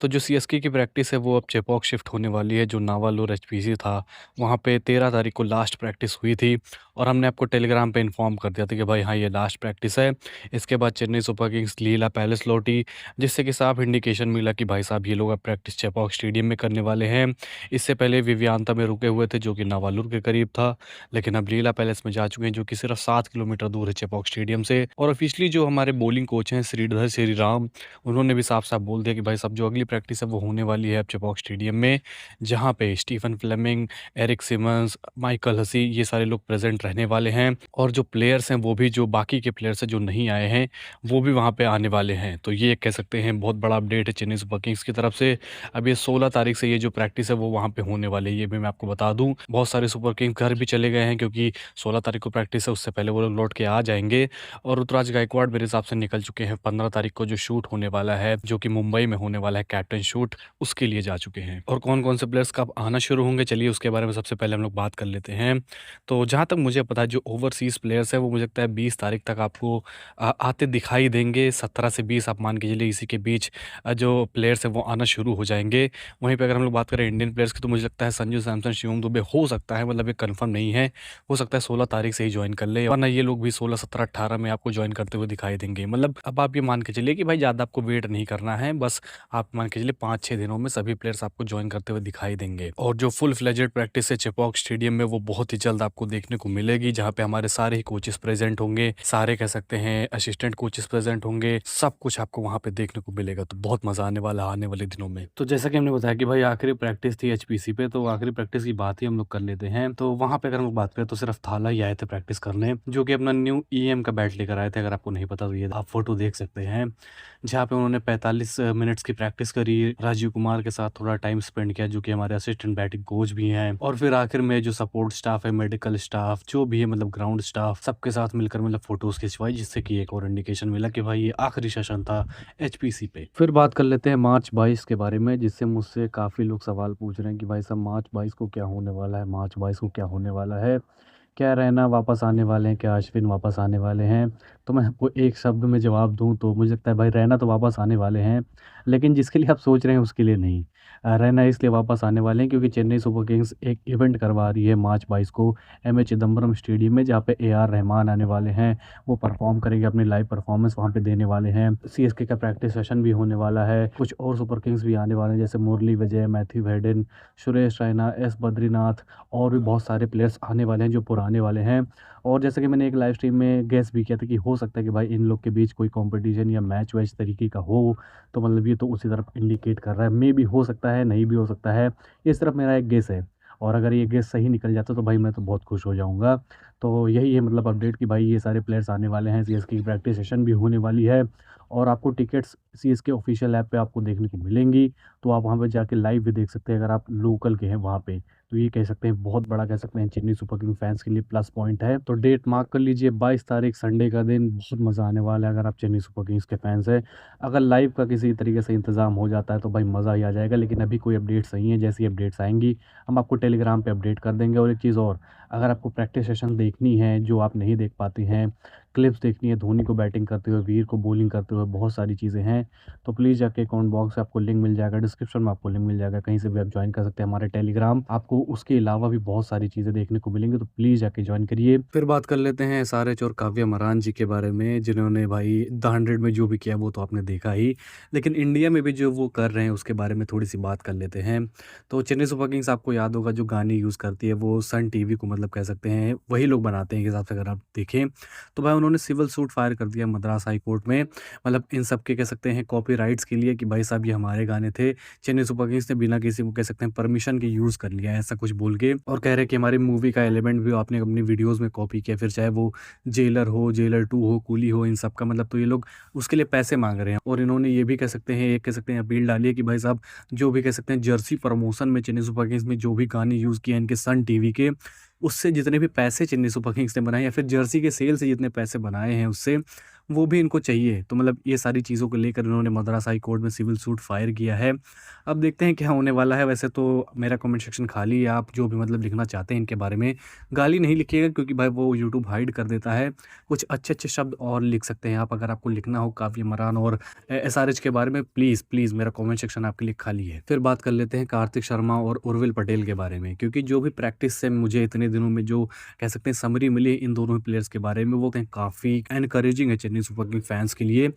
तो जो सीएसके की प्रैक्टिस है वो अब चेपॉक शिफ्ट होने वाली है। जो नावालूर एचपीसी था, वहाँ पे 13 तारीख को लास्ट प्रैक्टिस हुई थी और हमने आपको टेलीग्राम पे इन्फॉर्म कर दिया था कि भाई हाँ, ये लास्ट प्रैक्टिस है। इसके बाद चेन्नई सुपर किंग्स लीला पैलेस लौटी, जिससे कि साफ इंडिकेशन मिला कि भाई साहब ये लोग अब प्रैक्टिस चेपॉक स्टेडियम में करने वाले हैं। इससे पहले विवियांता में रुके हुए थे, जो कि नावालूर के करीब था, लेकिन अब लीला पैलेस में जा चुके हैं, जो कि सिर्फ 7 किलोमीटर दूर है चेपॉक स्टेडियम से। और ऑफिशियली जो हमारे बॉलिंग कोच हैं श्रीधर श्रीराम, उन्होंने भी साफ-साफ बोल दिया कि भाई साहब जो अगली प्रैक्टिस है वो होने वाली है अब चेपॉक स्टेडियम में, जहाँ पे Stephen Fleming, Eric Simons, Michael Hussey ये सारे लोग प्रेज़ेंट रहने वाले हैं और जो प्लेयर्स हैं वो भी जो बाकी के प्लेयर्स हैं जो नहीं आए हैं, वो भी वहाँ पे आने वाले हैं। तो ये कह सकते हैं बहुत बड़ा अपडेट है चेन्नई सुपर किंग्स की तरफ से। अब ये 16 तारीख से ये जो प्रैक्टिस है वो वहाँ पे होने वाली है, ये भी मैं आपको बता दूँ। बहुत सारे सुपर किंग्स घर भी चले गए हैं क्योंकि 16 तारीख को प्रैक्टिस है, उससे पहले वो लोग लौट के आ जाएँगे। और ऋतुराज गायकवाड़ मेरे हिसाब से निकल चुके हैं। 15 तारीख को जो शूट होने वाला है, जो कि मुंबई में होने वाला है कैप्टन शूट, उसके लिए जा चुके हैं। और कौन-कौन से प्लेयर्स कब आना शुरू होंगे, चलिए उसके बारे में सबसे पहले हम लोग बात कर लेते हैं। तो जहाँ तक मुझे पता है जो ओवरसीज़ प्लेयर्स हैं वो मुझे लगता है 20 तारीख तक आपको आते दिखाई देंगे। 17 से 20 आप मान के चलिए इसी के बीच जो प्लेयर्स हैं वो आना शुरू हो जाएँगे। वहीं पे अगर हम लोग बात करें इंडियन प्लेयर्स की, तो मुझे लगता है संजू सैमसन, शिवम दुबे हो सकता है, मतलब ये कन्फर्म नहीं है। हो सकता है 16 तारीख से ही जॉइन कर ले, वरना ये लोग भी 16, 17, 18 में आपको जॉइन करते हुए दिखाई देंगे। मतलब अब आप ये मान के चलिए कि भाई ज़्यादा आपको वेट नहीं करना है, बस आप मान के चलिए 5-6 दिनों में सभी प्लेयर्स आपको जॉइन करते हुए दिखाई देंगे। और जो फुल फ्लेजेड प्रैक्टिस है चेपॉक स्टेडियम में वो बहुत ही जल्द आपको देखने को मिलेगी, जहाँ पे हमारे सारे ही कोचेस प्रेजेंट होंगे, सारे कह सकते हैं असिस्टेंट कोचेस प्रेजेंट होंगे, सब कुछ आपको वहाँ पे देखने को मिलेगा। तो बहुत मजा आने वाला है आने वाले दिनों में। तो जैसा कि हमने बताया कि भाई आखिरी प्रैक्टिस थी एचपीसी पे, तो आखिरी प्रैक्टिस की बात ही हम लोग कर लेते हैं। तो वहाँ पे अगर हम लोग बात करें तो सिर्फ थाला ही आए थे प्रैक्टिस करने, जो कि अपना न्यू ईएम का बैट लेकर आए थे। अगर आपको नहीं पता तो ये आप फोटो देख सकते हैं, जहाँ पे उन्होंने 45 मिनट्स की प्रैक्टिस करी, राजीव कुमार के साथ थोड़ा टाइम स्पेंड किया, जो कि हमारे असिस्टेंट बैटिंग कोच भी हैं। और फिर आखिर में जो सपोर्ट स्टाफ है, मेडिकल स्टाफ जो भी है, मतलब ग्राउंड स्टाफ, सबके साथ मिलकर मतलब फोटोज खिंचवाई, जिससे कि एक और इंडिकेशन मिला कि भाई ये आखिरी सेशन था एचपीसी पे। फिर बात कर लेते हैं मार्च 22 के बारे में, जिससे मुझसे काफ़ी लोग सवाल पूछ रहे हैं कि भाई साहब मार्च 22 को क्या होने वाला है, मार्च 22 को क्या होने वाला है? क्या रैना वापस आने वाले हैं? क्या अश्विन वापस आने वाले हैं? तो मैं आपको एक शब्द में जवाब दूँ तो मुझे लगता है भाई रैना तो वापस आने वाले हैं, लेकिन जिसके लिए आप सोच रहे हैं उसके लिए नहीं। रैना इसलिए वापस आने वाले हैं क्योंकि चेन्नई सुपर किंग्स एक इवेंट करवा रही है मार्च 22 को एमए चिदम्बरम स्टेडियम में, जहाँ पे एआर रहमान आने वाले हैं। वो परफॉर्म करेंगे, अपनी लाइव परफॉर्मेंस वहाँ पे देने वाले हैं। सीएसके का प्रैक्टिस सेशन भी होने वाला है। कुछ और सुपर किंग्स भी आने वाले हैं, जैसे Murali Vijay, Matthew Hayden, Suresh Raina, S Badrinath और भी बहुत सारे प्लेयर्स आने वाले हैं जो पुराने वाले हैं। और जैसे कि मैंने एक लाइव स्ट्रीम में गेस भी किया था कि हो सकता है कि भाई इन लोग के बीच कोई कंपटीशन या मैच वैच तरीके का हो, तो मतलब ये तो उसी तरफ इंडिकेट कर रहा है। मे भी हो सकता है, नहीं भी हो सकता है, इस तरफ मेरा एक गेस है। और अगर ये गेस सही निकल जाता तो भाई मैं तो बहुत खुश हो जाऊँगा। तो यही है मतलब अपडेट कि भाई ये सारे प्लेयर्स आने वाले हैं, सीएसके की प्रैक्टिस सेशन भी होने वाली है और आपको टिकट्स सीएसके ऑफिशियल ऐप पे आपको देखने को मिलेंगी। तो आप वहाँ पे जाके लाइव भी देख सकते हैं अगर आप लोकल के हैं वहाँ पे। तो ये कह सकते हैं बहुत बड़ा, कह सकते हैं चेन्नई सुपर किंग फैंस के लिए प्लस पॉइंट है। तो डेट मार्क कर लीजिए 22 तारीख संडे का दिन, बहुत मज़ा आने वाला है अगर आप चेन्नई सुपर किंग्स के फैंस हैं। अगर लाइव का किसी तरीके से इंतज़ाम हो जाता है तो भाई मज़ा ही आ जाएगा, लेकिन अभी कोई अपडेट्स नहीं है। जैसी अपडेट्स आएँगी हम आपको टेलीग्राम पे अपडेट कर देंगे। और एक चीज़ और, अगर आपको प्रैक्टिस सेशन देखनी है जो आप नहीं देख पाते हैं, क्लिप्स देखनी है धोनी को बैटिंग करते हुए, वीर को बॉलिंग करते हुए, बहुत सारी चीज़ें हैं, तो प्लीज़ जाके कमेंट बॉक्स से आपको लिंक मिल जाएगा, डिस्क्रिप्शन में आपको लिंक मिल जाएगा, कहीं से भी आप ज्वाइन कर सकते हैं हमारे टेलीग्राम। आपको उसके अलावा भी बहुत सारी चीज़ें देखने को मिलेंगी, तो प्लीज़ जाके ज्वाइन करिए। फिर बात कर लेते हैं एसआरएच और काव्या मरान जी के बारे में, जिन्होंने भाई द 100 में जो भी किया वो तो आपने देखा ही, लेकिन इंडिया में भी जो वो कर रहे हैं उसके बारे में थोड़ी सी बात कर लेते हैं। तो चेन्नई सुपर किंग्स आपको याद होगा जो गाने यूज़ करती है वो सन टीवी को मतलब कह सकते हैं वही लोग बनाते हैं, एक हिसाब से अगर आप देखें तो भाई उन्होंने सिविल सूट फायर कर दिया मद्रास हाई कोर्ट में, मतलब इन सब के कह सकते हैं कॉपीराइट्स के लिए कि भाई साहब ये हमारे गाने थे, चेन्नई सुपर किंग्स ने बिना किसी को कह सकते हैं परमिशन के यूज़ कर लिया है, ऐसा कुछ बोल के। और कह रहे हैं कि हमारी मूवी का एलिमेंट भी आपने अपनी वीडियोज़ में कॉपी किया, फिर चाहे वो जेलर हो, जेलर 2 हो, कूली हो, इन सब का मतलब, तो ये लोग उसके लिए पैसे माँग रहे हैं। और इन्होंने ये भी कह सकते हैं, एक कह सकते हैं अपील डाली है कि भाई साहब जो भी कह सकते हैं जर्सी प्रमोशन में चेन्नई सुपर किंग्स में जो भी गाने यूज़ किए हैं इनके सन टीवी के, उससे जितने भी पैसे चेन्नई सुपर किंग्स ने बनाए या फिर जर्सी के सेल से जितने पैसे बनाए हैं उससे, वो भी इनको चाहिए। तो मतलब ये सारी चीज़ों को लेकर इन्होंने मद्रास हाई कोर्ट में सिविल सूट फायर किया है। अब देखते हैं क्या होने वाला है। वैसे तो मेरा कमेंट सेक्शन खाली है, आप जो भी मतलब लिखना चाहते हैं इनके बारे में, गाली नहीं लिखिएगा क्योंकि भाई वो यूट्यूब हाइड कर देता है। कुछ अच्छे-अच्छे शब्द और लिख सकते हैं आप, अगर आपको लिखना हो काफ़ी इमरान और एसआरएच के बारे में, प्लीज़, प्लीज़ मेरा कमेंट सेक्शन आपके लिए खाली है। फिर बात कर लेते हैं कार्तिक शर्मा और उर्विल पटेल के बारे में, क्योंकि जो भी प्रैक्टिस से मुझे इतने दिनों में जो कह सकते हैं समरी मिली इन दोनों प्लेयर्स के बारे में, वो कहीं काफ़ी एनकरेजिंग है चेन्नई सुपर किंग फैंस के लिए।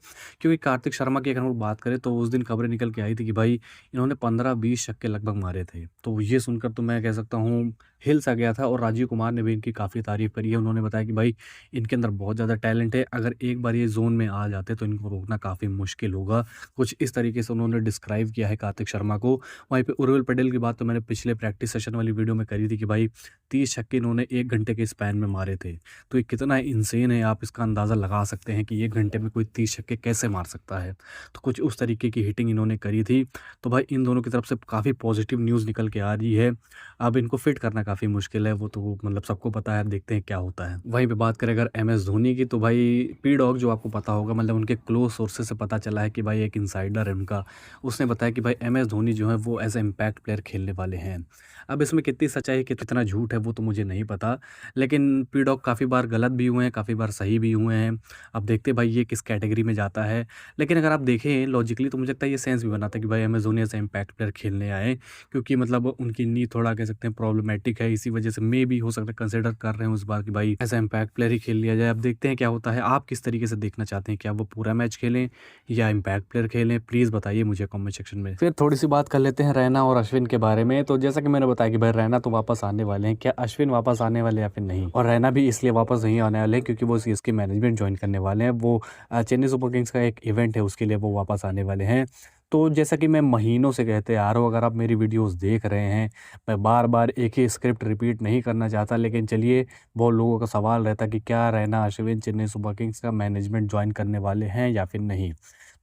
क्योंकि कार्तिक शर्मा की अगर हम लोग बात करें तो उस दिन खबरें निकल के आई थी कि भाई इन्होंने 15-20 छक्के लगभग मारे थे। तो ये सुनकर तो मैं कह सकता हूँ हिल सा गया था, और राजीव कुमार ने भी इनकी काफ़ी तारीफ़ करी है। उन्होंने बताया कि भाई इनके अंदर बहुत ज़्यादा टैलेंट है, अगर एक बार ये ज़ोन में आ जाते तो इनको रोकना काफ़ी मुश्किल होगा। कुछ इस तरीके से उन्होंने डिस्क्राइब किया है कार्तिक शर्मा को। वहीं पे उर्विल पटेल की बात तो मैंने पिछले प्रैक्टिस सेशन वाली वीडियो में करी थी कि भाई 30 छक्के इन्होंने 1 घंटे के स्पैन में मारे थे। तो ये कितना इनसेन है, आप इसका अंदाज़ा लगा सकते हैं कि 1 घंटे में कोई 30 छक्के कैसे मार सकता है। तो कुछ उस तरीके की हिटिंग इन्होंने करी थी। तो भाई इन दोनों की तरफ से काफ़ी पॉजिटिव न्यूज़ निकल के आ रही है। अब इनको फिट करना काफ़ी मुश्किल है, वो तो मतलब सबको पता है, अब देखते हैं क्या होता है। वहीं पे बात करें अगर एमएस धोनी की, तो भाई पी डॉग जो आपको पता होगा, मतलब उनके क्लोज़ सोर्सेज़ से पता चला है कि भाई एक इनसाइडर है उनका, उसने बताया कि भाई एमएस धोनी जो है वो एज़ अ इम्पैक्ट प्लेयर खेलने वाले हैं। अब इसमें कितनी सच्चाई है, कितना झूठ है, वो तो मुझे नहीं पता, लेकिन पी डॉग काफ़ी बार गलत भी हुए हैं, काफ़ी बार सही भी हुए हैं। अब देखते हैं भाई ये किस कैटेगरी में जाता है। लेकिन अगर आप देखें लॉजिकली तो मुझे लगता है ये सेंस भी बनाता है कि भाई MS Dhoni as a impact player खेलने आए, क्योंकि मतलब उनकी नी थोड़ा कह सकते हैं प्रॉब्लमैटिक है, इसी वजह से मे बी हो सकता है कंसिडर कर रहे हैं उस बार कि भाई एज़ अ इम्पैक्ट प्लेयर ही खेल लिया जाए। अब देखते हैं क्या होता है। आप किस तरीके से देखना चाहते हैं? क्या वो पूरा मैच खेलें या इम्पैक्ट प्लेयर खेलें? प्लीज़ बताइए मुझे कमेंट सेक्शन में। फिर थोड़ी-सी बात कर लेते हैं रैना और अश्विन के बारे में। तो जैसा कि मैंने बताया कि भाई रैना तो वापस आने वाले हैं, क्या अश्विन वापस आने वाले हैं या फिर नहीं? और रैना भी इसलिए वापस नहीं आने वाले हैं क्योंकि वो सीएसके मैनेजमेंट जॉइन करने वाले हैं। वो चेन्नई सुपर किंग्स का एक इवेंट है, उसके लिए वो वापस आने वाले हैं। तो जैसा कि मैं महीनों से कहते आ रहा हूँ, अगर आप मेरी वीडियोज़ देख रहे हैं, मैं बार-बार एक ही स्क्रिप्ट रिपीट नहीं करना चाहता, लेकिन चलिए बहुत लोगों का सवाल रहता है कि क्या रैना, अश्विन चेन्नई सुपर किंग्स का मैनेजमेंट जॉइन करने वाले हैं या फिर नहीं?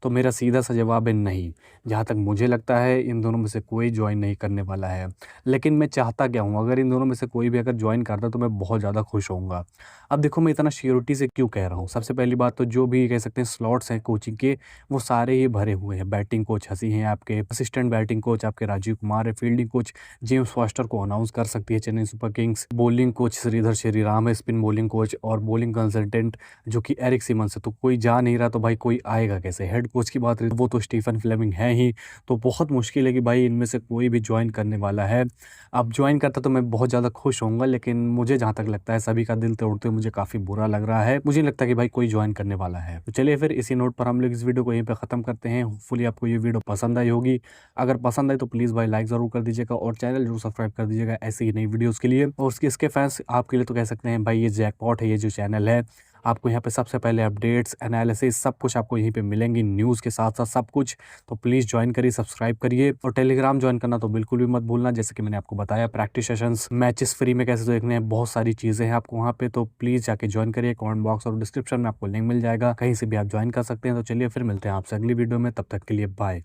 तो मेरा सीधा-सा जवाब है नहीं। जहाँ तक मुझे लगता है इन दोनों में से कोई जॉइन नहीं करने वाला है। लेकिन मैं चाहता क्या हूँ, अगर इन दोनों में से कोई भी अगर जॉइन करता तो मैं बहुत ज़्यादा खुश होऊँगा। अब देखो मैं इतना श्योरिटी से क्यों कह रहा हूँ, सबसे पहली बात तो जो भी कह सकते हैं स्लॉट्स हैं कोचिंग के, वो सारे ही भरे हुए हैं। बैटिंग कोच हसी हैं आपके, असिस्टेंट बैटिंग कोच आपके राजीव कुमार है, फील्डिंग कोच जेम्स फॉस्टर को अनाउंस कर सकती है Chennai super kings, bowling coach Sridhar Sriram है, स्पिन बॉलिंग कोच और बॉलिंग कंसल्टेंट जो कि एरिक सिमंस है। तो कोई जा नहीं रहा तो भाई कोई आएगा कैसे? हेड कोच की बात रही वो तो स्टीफन फ्लेमिंग है ही, तो बहुत मुश्किल है कि भाई इनमें से कोई भी जॉइन करने वाला है। अब जॉइन करता तो मैं बहुत ज़्यादा खुश होऊँगा, लेकिन मुझे जहाँ तक लगता है सभी का दिल तोड़ते हुए मुझे काफ़ी बुरा लग रहा है। मुझे नहीं लगता कि भाई कोई जॉइन करने वाला है। तो चलिए फिर इसी नोट पर हम लोग इस वीडियो को यहीं पे ख़त्म करते हैं। होपफुली आपको ये वीडियो पसंद आई होगी। अगर पसंद आई तो प्लीज़ भाई लाइक ज़रूर कर दीजिएगा और चैनल ज़रूर सब्सक्राइब कर दीजिएगा ऐसे ही नई वीडियोज़ के लिए। और इसके फैंस आपके लिए तो कह सकते हैं भाई ये जैकपॉट है, ये जो चैनल है। आपको यहाँ पे सबसे पहले अपडेट्स, एनालिसिस सब कुछ आपको यहीं पे मिलेंगी, न्यूज़ के साथ-साथ सब कुछ। तो प्लीज़ जॉइन करिए, सब्सक्राइब करिए और टेलीग्राम जॉइन करना तो बिल्कुल भी मत भूलना। जैसे कि मैंने आपको बताया प्रैक्टिस सेशंस, मैचेस फ्री में कैसे देखने हैं, बहुत सारी चीज़ें हैं आपको वहाँ पे, तो प्लीज़ जाके जॉइन करिए। कमेंट बॉक्स और डिस्क्रिप्शन में आपको लिंक मिल जाएगा, कहीं से भी आप जॉइन कर सकते हैं। तो चलिए फिर मिलते हैं आपसे अगली वीडियो में, तब तक के लिए बाय।